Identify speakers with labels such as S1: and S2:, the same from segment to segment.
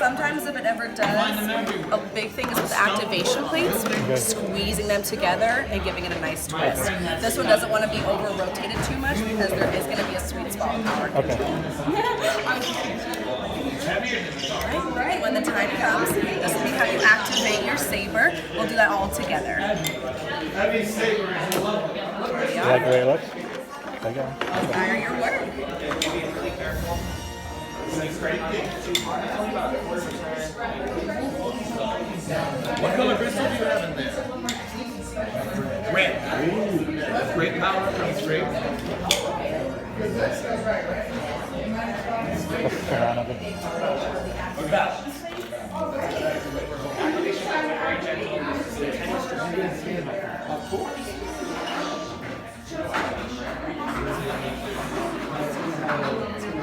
S1: Sometimes if it ever does, a big thing is with the activation plates, squeezing them together and giving it a nice twist. This one doesn't want to be over-rotated too much because there is going to be a sweet spot of power control. Right. When the time comes, this will be how you activate your saber. We'll do that all together.
S2: Heavy saber is lovely.
S3: You like the way it looks? There you go.
S1: Fire your work.
S2: What color crystal do you have in there? Red. Ooh. Great power comes straight. Of course.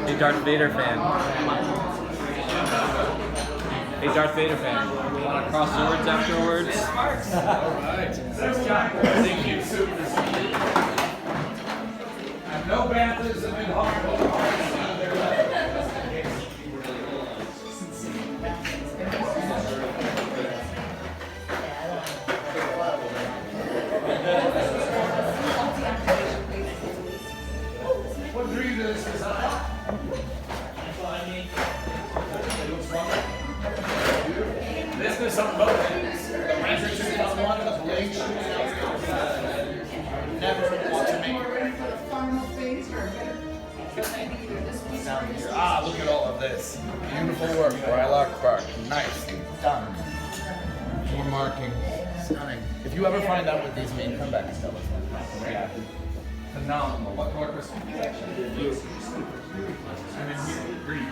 S4: Hey, Darth Vader fan. Hey, Darth Vader fan. Want to cross swords afterwards?
S2: Alright. Thank you. And no Panthers have been harmed. What drew you to this design? This is something both ends. The Razor Tooth on one, the blade shooting out. Never want to make it. Ah, look at all of this. Beautiful work, Rylock Park. Nicely done. More marking. Stunning. If you ever find out what these mean, come back and tell us. Yeah. Phenomenal. What color crystal? Blue. And then here, green.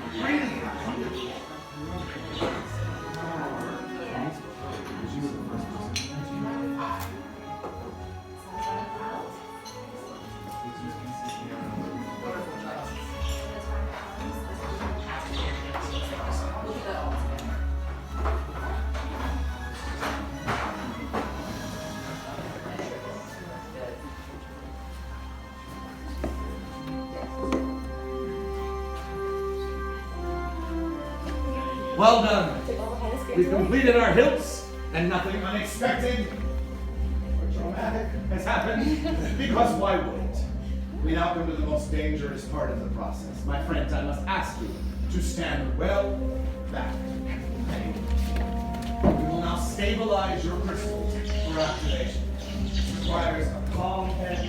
S2: Well done. We've completed our hilts, and nothing unexpected or dramatic has happened, because why would it? We now come to the most dangerous part of the process. My friends, I must ask you to stand well back. We will now stabilize your crystals for activation. This requires a calm head, a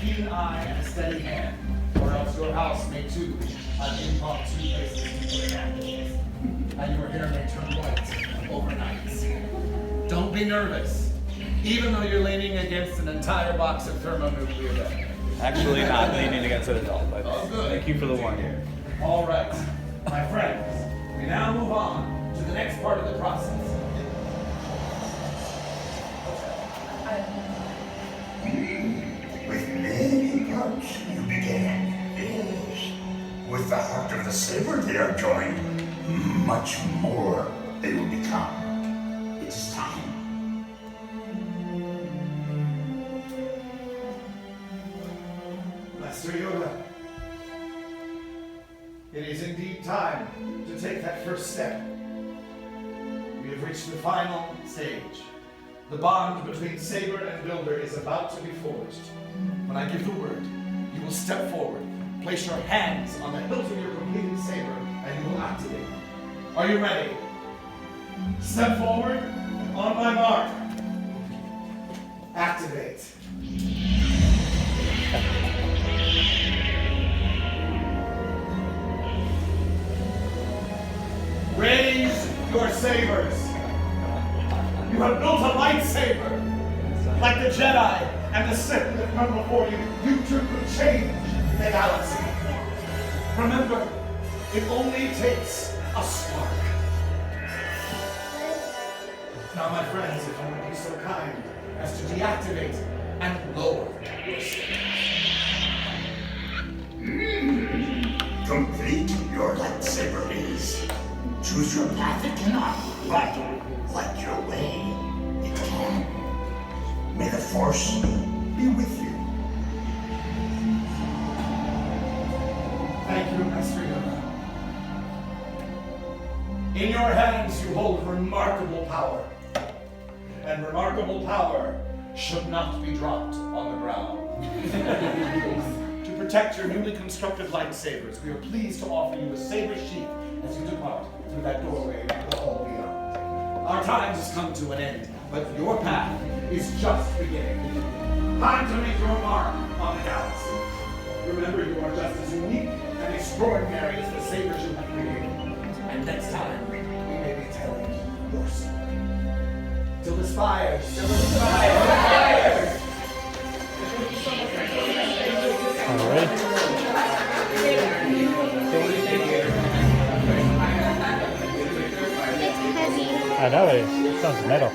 S2: keen eye, and a steady hand, or else your house may too have impromptu places to put candles. And your hair may turn white overnight. Don't be nervous, even though you're leaning against an entire box of thermonuclear weapons.
S4: Actually, not leaning against it at all, but
S2: Oh, good.
S4: thank you for the warning.
S2: All right, my friends, we now move on to the next part of the process.
S5: With many parts you began. Yes. With the heart of the saber they are joined. Much more they will become. It is time.
S2: Master Yoda, it is indeed time to take that first step. We have reached the final stage. The bond between Saber and Builder is about to be forged. When I give the word, you will step forward, place your hands on the hilt of your completed saber, and you will activate. Are you ready? Step forward, and on my mark, activate. Raise your sabers. You have built a lightsaber. Like the Jedi and the Sith that come before you, you two could change the galaxy. Remember, it only takes a spark. Now, my friends, if you would be so kind as to deactivate and lower your sabers.
S5: Complete your lightsaber is. Choose your path it cannot, but light your way it can. May the Force be with you.
S2: Thank you, Master Yoda. In your hands you hold remarkable power. And remarkable power should not be dropped on the ground. To protect your newly constructed lightsabers, we are pleased to offer you a saber sheath as you depart through that doorway into the hall beyond. Our time has come to an end, but your path is just beginning. Time to make your mark on the galaxy. Remember, you are just as unique and extraordinary as the sabers you have created. And next time, we may be telling your story. Till the spires! Till the spires!
S3: Alright.
S6: It's heavy.
S3: I know it is. It sounds metal.